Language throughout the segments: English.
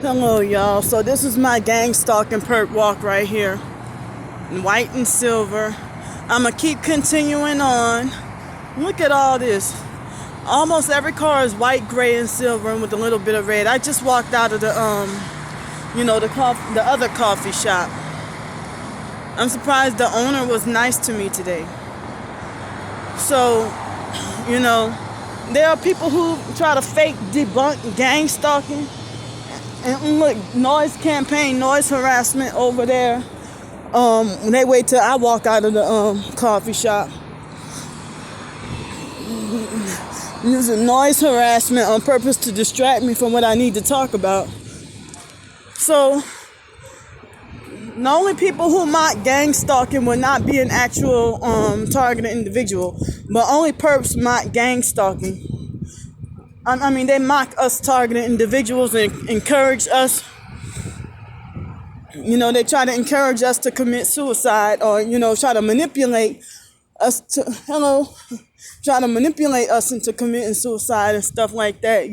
Hello, y'all. So this is my gang stalking perp walk right here, in white and silver. I'ma keep continuing on. Look at all this. Almost every car is white, gray, and silver, and with a little bit of red. I just walked out of the the other coffee shop. I'm surprised the owner was nice to me today. So, there are people who try to fake debunk gang stalking. And look, noise campaign, noise harassment over there. They wait till I walk out of the coffee shop. Using noise harassment on purpose to distract me from what I need to talk about. So, the only people who mock gang stalking will not be an actual targeted individual, but only perps mock gang stalking. I mean, they mock us targeted individuals and encourage us. They try to encourage us to commit suicide or, try to manipulate us try to manipulate us into committing suicide and stuff like that,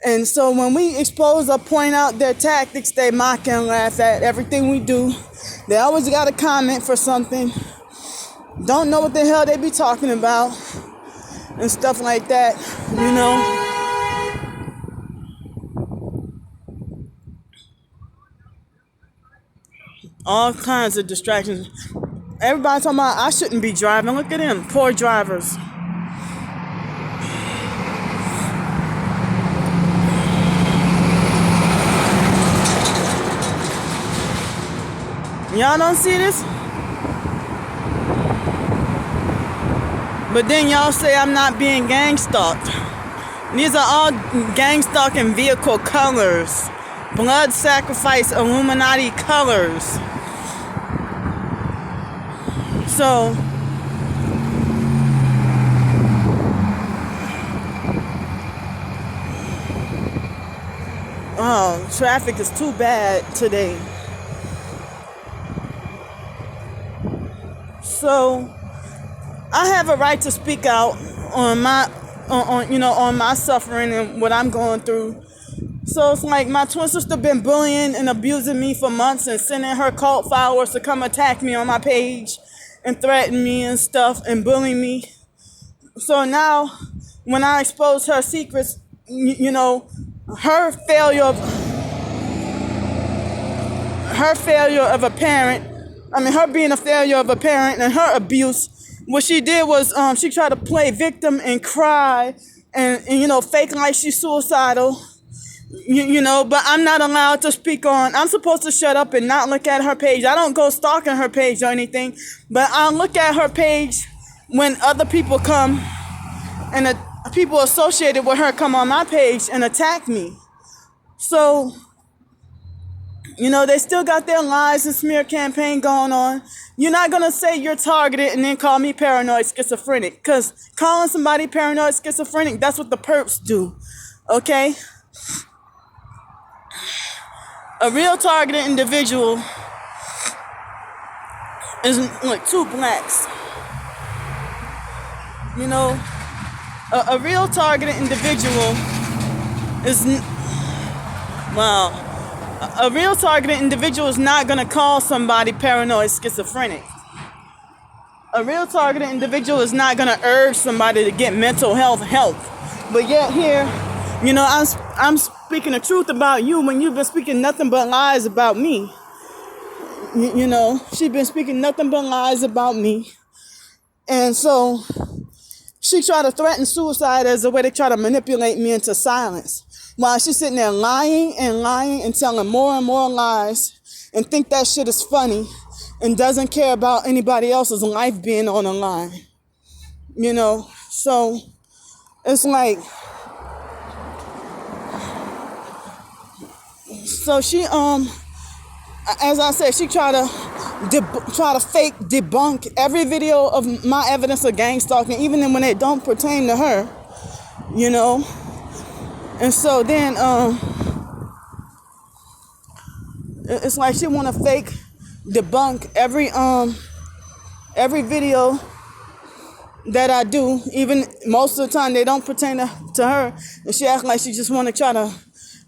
And so when we expose or point out their tactics, they mock and laugh at everything we do. They always got a comment for something. Don't know what the hell they be talking about. And stuff like that, All kinds of distractions. Everybody talking about I shouldn't be driving. Look at them, poor drivers. Y'all don't see this? But then y'all say I'm not being gang stalked. These are all gang stalking vehicle colors. Blood sacrifice Illuminati colors. So, traffic is too bad today. So, I have a right to speak out on my suffering and what I'm going through. So it's like my twin sister been bullying and abusing me for months and sending her cult followers to come attack me on my page and threaten me and stuff and bully me. So now when I expose her secrets, her failure of a parent, her being a failure of a parent and her abuse, what she did was she tried to play victim and cry and fake like she's suicidal. But I'm not allowed to speak on. I'm supposed to shut up and not look at her page. I don't go stalking her page or anything, but I'll look at her page when other people come and the people associated with her come on my page and attack me. So, they still got their lies and smear campaign going on. You're not going to say you're targeted and then call me paranoid schizophrenic, because calling somebody paranoid schizophrenic, that's what the perps do, okay? A real targeted individual is like two blacks. A real targeted individual is, a real targeted individual is not going to call somebody paranoid schizophrenic. A real targeted individual is not going to urge somebody to get mental health help. But yet here, I'm speaking the truth about you when you've been speaking nothing but lies about me. She's been speaking nothing but lies about me. And so she tried to threaten suicide as a way to try to manipulate me into silence. While she's sitting there lying and telling more and more lies and think that shit is funny and doesn't care about anybody else's life being on the line. So it's like, so she, as I said, she try to fake debunk every video of my evidence of gang stalking, even when it don't pertain to her, And so then, it's like she want to fake debunk every video that I do. Even most of the time, they don't pertain to her, and she acts like she just want to try to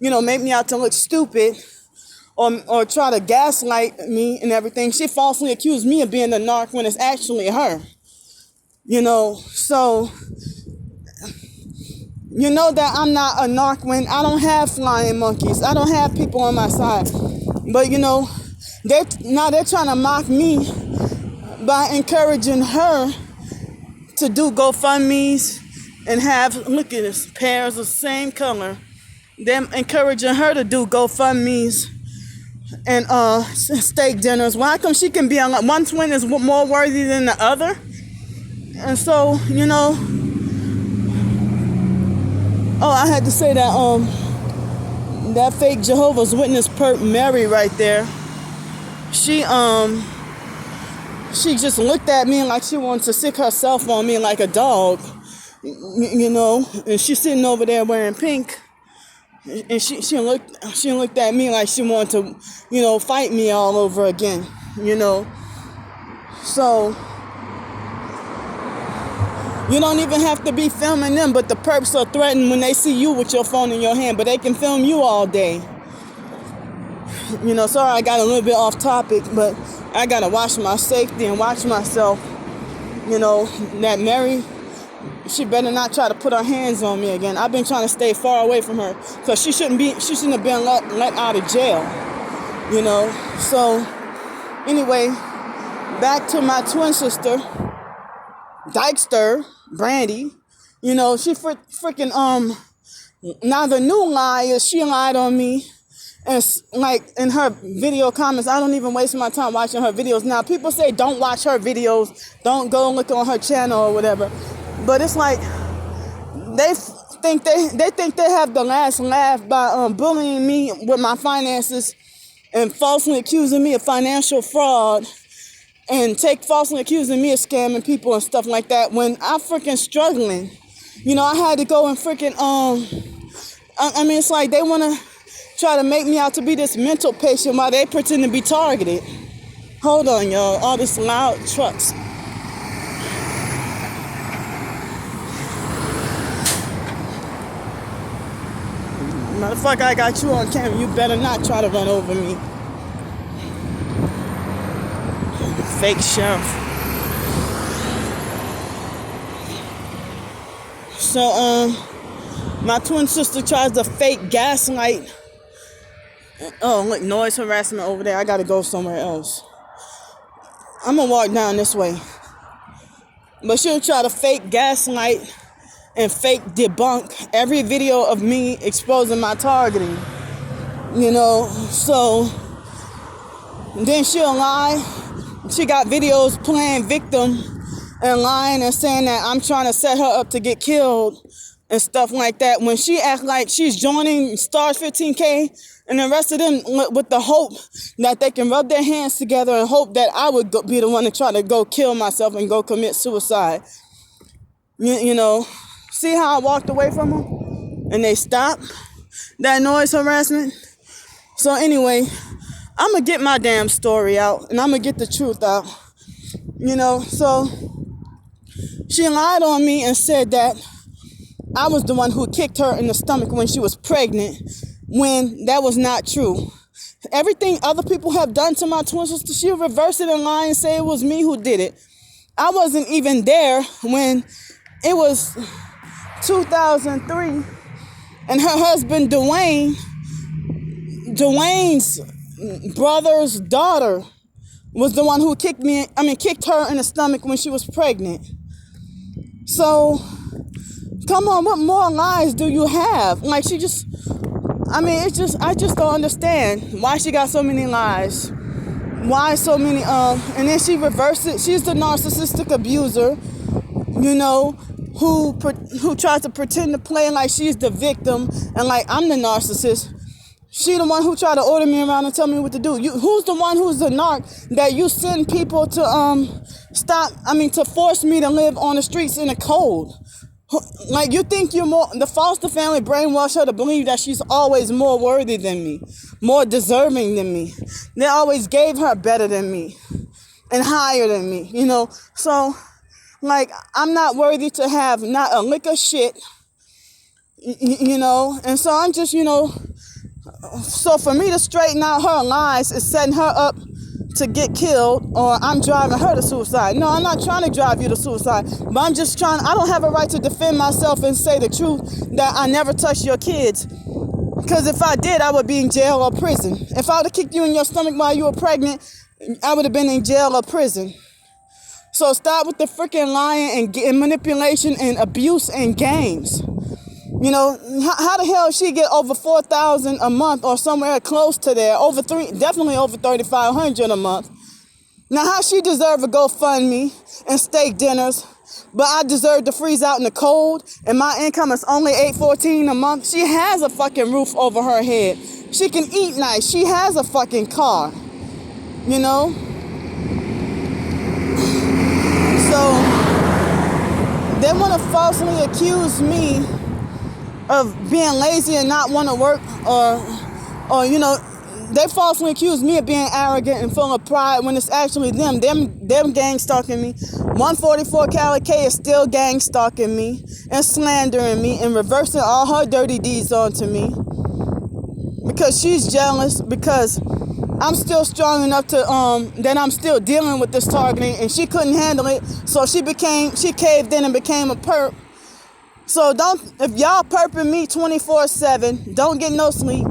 make me out to look stupid or try to gaslight me and everything. She falsely accused me of being the narc when it's actually her. So you know that I'm not a narc when I don't have flying monkeys. I don't have people on my side. But they're trying to mock me by encouraging her to do GoFundMes and have, look at this, pairs of same color. Them encouraging her to do GoFundMes and steak dinners. Why come she can be on one twin is more worthy than the other? And so, I had to say that that fake Jehovah's Witness perp Mary right there. She just looked at me like she wanted to sick herself on me like a dog, and she's sitting over there wearing pink. And she looked at me like she wanted to, fight me all over again, So, you don't even have to be filming them, but the perps are threatened when they see you with your phone in your hand, but they can film you all day. Sorry I got a little bit off topic, but I got to watch my safety and watch myself. That Mary, she better not try to put her hands on me again. I've been trying to stay far away from her because she shouldn't have been let out of jail. So anyway, back to my twin sister, Dykester, Brandy. She freaking now the new lie is she lied on me. And like in her video comments, I don't even waste my time watching her videos. Now people say don't watch her videos, don't go look on her channel or whatever. But it's like they think they have the last laugh by bullying me with my finances and falsely accusing me of financial fraud and falsely accusing me of scamming people and stuff like that when I'm freaking struggling. I had to go and freaking it's like they want to try to make me out to be this mental patient while they pretend to be targeted. Hold on, y'all. All this loud trucks. Motherfucker, I got you on camera. You better not try to run over me. Fake sheriff. So, my twin sister tries to fake gaslight. Oh, look, noise harassment over there. I gotta go somewhere else. I'm gonna walk down this way. But she'll try to fake gaslight and fake debunk every video of me exposing my targeting. So then she'll lie. She got videos playing victim and lying and saying that I'm trying to set her up to get killed and stuff like that. When she acts like she's joining Stars 15K and the rest of them with the hope that they can rub their hands together and hope that I would be the one to try to go kill myself and go commit suicide. See how I walked away from them and they stopped that noise harassment? So anyway, I'm going to get my damn story out and I'm going to get the truth out. So she lied on me and said that I was the one who kicked her in the stomach when she was pregnant, when that was not true. Everything other people have done to my twin sister, she'll reverse it and lie and say it was me who did it. I wasn't even there when it was 2003 and her husband Dwayne's brother's daughter was the one who kicked her in the stomach when she was pregnant. So come on, what more lies do you have? Like I just don't understand why she got so many lies. Why so many, and then she reversed it. She's the narcissistic abuser, who tries to pretend to play like she's the victim and like I'm the narcissist. She the one who tried to order me around and tell me what to do. Who's the one who's the narc that you send people to to force me to live on the streets in the cold? Like you think you're more, the foster family brainwashed her to believe that she's always more worthy than me, more deserving than me. They always gave her better than me and higher than me, So like I'm not worthy to have not a lick of shit, and so I'm just, So for me to straighten out her lies is setting her up to get killed, or I'm driving her to suicide. No, I'm not trying to drive you to suicide, but I'm just trying, I don't have a right to defend myself and say the truth that I never touched your kids. Because if I did, I would be in jail or prison. If I would have kicked you in your stomach while you were pregnant, I would have been in jail or prison. So stop with the freaking lying and manipulation and abuse and games. You know, how the hell she get over $4,000 a month or somewhere close to there, definitely over $3,500 a month. Now, how she deserve a GoFundMe and steak dinners, but I deserve to freeze out in the cold, and my income is only $814 a month? She has a fucking roof over her head. She can eat nice. She has a fucking car. You know? So, they want to falsely accuse me of being lazy and not want to work, or you know, they falsely accuse me of being arrogant and full of pride when it's actually them gang stalking me. 144 Cali K is still gang stalking me and slandering me and reversing all her dirty deeds onto me because she's jealous because I'm still strong enough to that I'm still dealing with this targeting, and she couldn't handle it, so she caved in and became a perp. So if y'all perping me 24/7, don't get no sleep,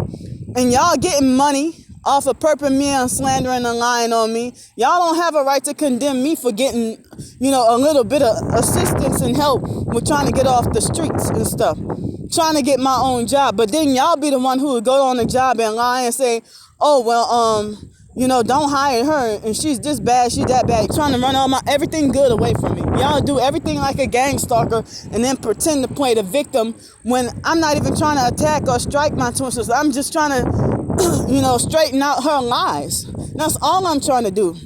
and y'all getting money off of perping me and slandering and lying on me, y'all don't have a right to condemn me for getting, you know, a little bit of assistance and help with trying to get off the streets and stuff, trying to get my own job. But then y'all be the one who would go on the job and lie and say, oh, well, you know, don't hire her, and she's this bad, she's that bad, trying to run all everything good away from me. Y'all do everything like a gang stalker and then pretend to play the victim when I'm not even trying to attack or strike my twin sister. I'm just trying to, you know, straighten out her lies. That's all I'm trying to do.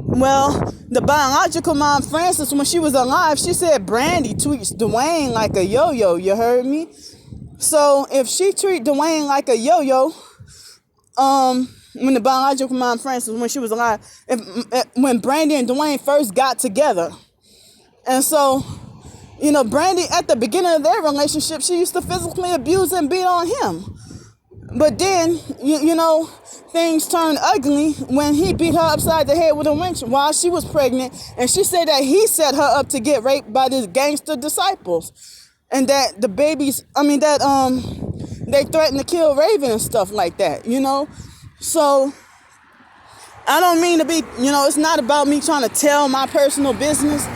Well, the biological mom, Frances, when she was alive, she said Brandy treats Dwayne like a yo-yo, you heard me? So if she treat Dwayne like a yo-yo, when the biological mom, Frances, when she was alive, when Brandy and Dwayne first got together. And so, you know, Brandy, at the beginning of their relationship, she used to physically abuse and beat on him. But then, you know, things turned ugly when he beat her upside the head with a wrench while she was pregnant. And she said that he set her up to get raped by these gangster disciples. And that the babies, they threatened to kill Raven and stuff like that, you know? So, I don't mean to be, you know, it's not about me trying to tell my personal business.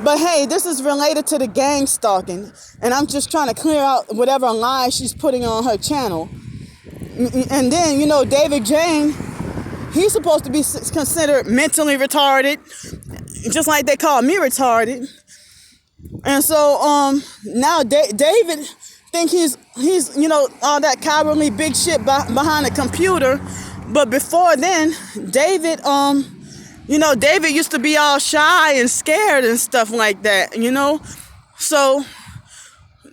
But hey, this is related to the gang stalking. And I'm just trying to clear out whatever lies she's putting on her channel. And then, you know, David Jane, he's supposed to be considered mentally retarded, just like they call me retarded. And so now David think he's you know, all that cowardly big shit behind a computer. But before then, David you know, David used to be all shy and scared and stuff like that, you know. So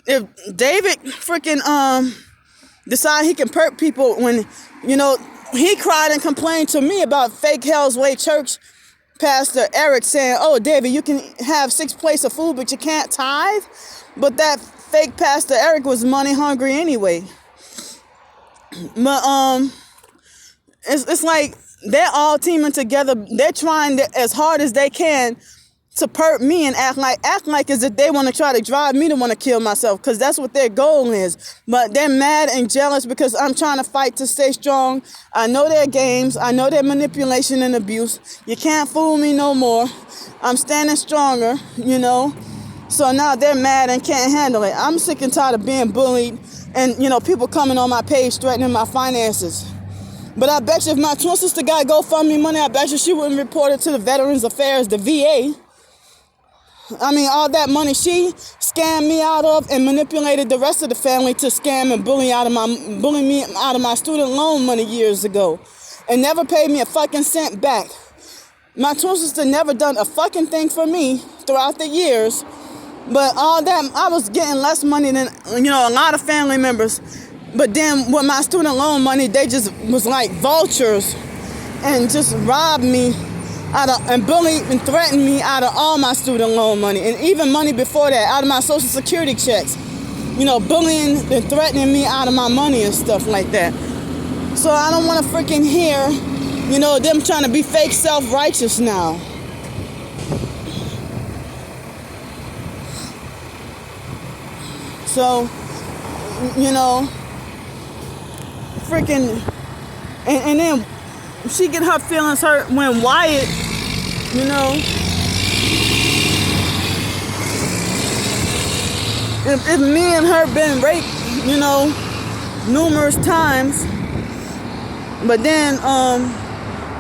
if David freaking decide he can perp people, when, you know, he cried and complained to me about fake Hell's Way Church Pastor Eric saying, oh, David, you can have 6 plates of food, but you can't tithe. But that fake Pastor Eric was money hungry anyway. But it's like they're all teaming together. They're trying as hard as they can to perp me and act like as if they want to try to drive me to want to kill myself, because that's what their goal is. But they're mad and jealous because I'm trying to fight to stay strong. I know their games. I know their manipulation and abuse. You can't fool me no more. I'm standing stronger, you know. So now they're mad and can't handle it. I'm sick and tired of being bullied and, you know, people coming on my page threatening my finances. But I bet you if my twin sister got GoFundMe money, I bet you she wouldn't report it to the Veterans Affairs, the VA. I mean, all that money she scammed me out of and manipulated the rest of the family to scam and bully me out of my student loan money years ago, and never paid me a fucking cent back. My twin sister never done a fucking thing for me throughout the years, but all that, I was getting less money than, you know, a lot of family members. But then with my student loan money, they just was like vultures and just robbed me and bullied and threatened me out of all my student loan money, and even money before that, out of my Social Security checks. bullying and threatening me out of my money and stuff like that. So I don't want to freaking hear, them trying to be fake self-righteous now. So, freaking, and then she get her feelings hurt when Wyatt, if me and her been raped, numerous times, but then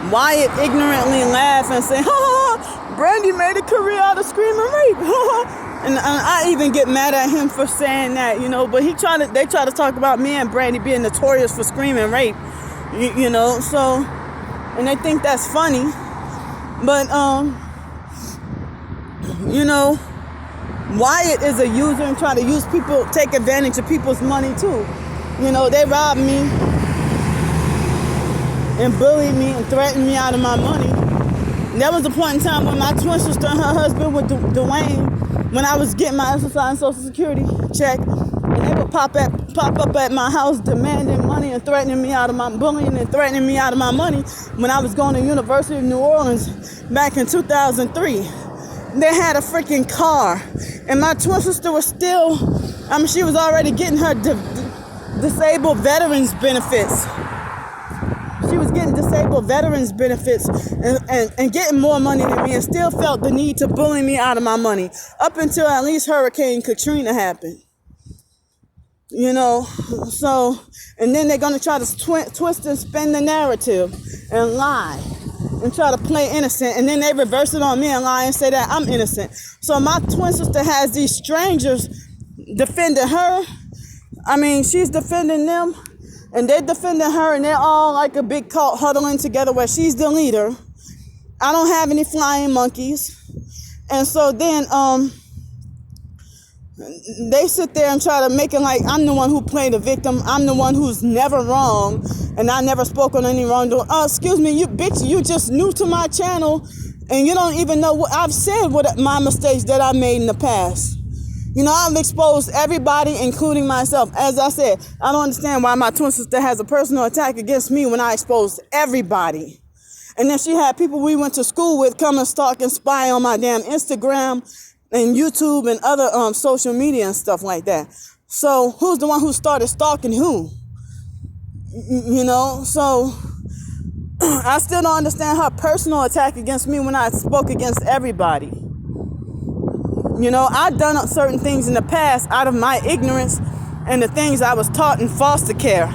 Wyatt ignorantly laugh and say, ha, Brandy made a career out of screaming rape, and I even get mad at him for saying that, but they try to talk about me and Brandy being notorious for screaming rape, so, and they think that's funny, but, Wyatt is a user and try to use people, take advantage of people's money too. They robbed me and bullied me and threatened me out of my money. And there was a point in time when my twin sister and her husband with Dwayne, when I was getting my SSI and Social Security check, and they would pop up at my house demanding money and threatening me out of my bullying and threatening me out of my money when I was going to University of New Orleans back in 2003. They had a freaking car, and my twin sister was still, she was already getting her disabled veterans benefits. She was getting disabled veterans benefits and getting more money than me, and still felt the need to bully me out of my money up until at least Hurricane Katrina happened. So, and then they're going to try to twist and spin the narrative and lie and try to play innocent, and then they reverse it on me and lie and say that I'm innocent. So my twin sister has these strangers defending her. She's defending them, and they're defending her, and they're all like a big cult huddling together where she's the leader. I don't have any flying monkeys. And so then they sit there and try to make it like I'm the one who played the victim. I'm the one who's never wrong, and I never spoke on any wrongdoing. Excuse me, you bitch, you just new to my channel, and you don't even know what I've said, what my mistakes that I made in the past. I've exposed everybody, including myself. As I said, I don't understand why my twin sister has a personal attack against me when I exposed everybody. And then she had people we went to school with come and stalk and spy on my damn Instagram and YouTube and other social media and stuff like that. So who's the one who started stalking who? So I still don't understand her personal attack against me when I spoke against everybody. I've done certain things in the past out of my ignorance and the things I was taught in foster care.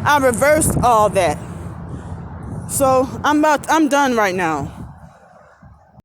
I reversed all that. So I'm done right now.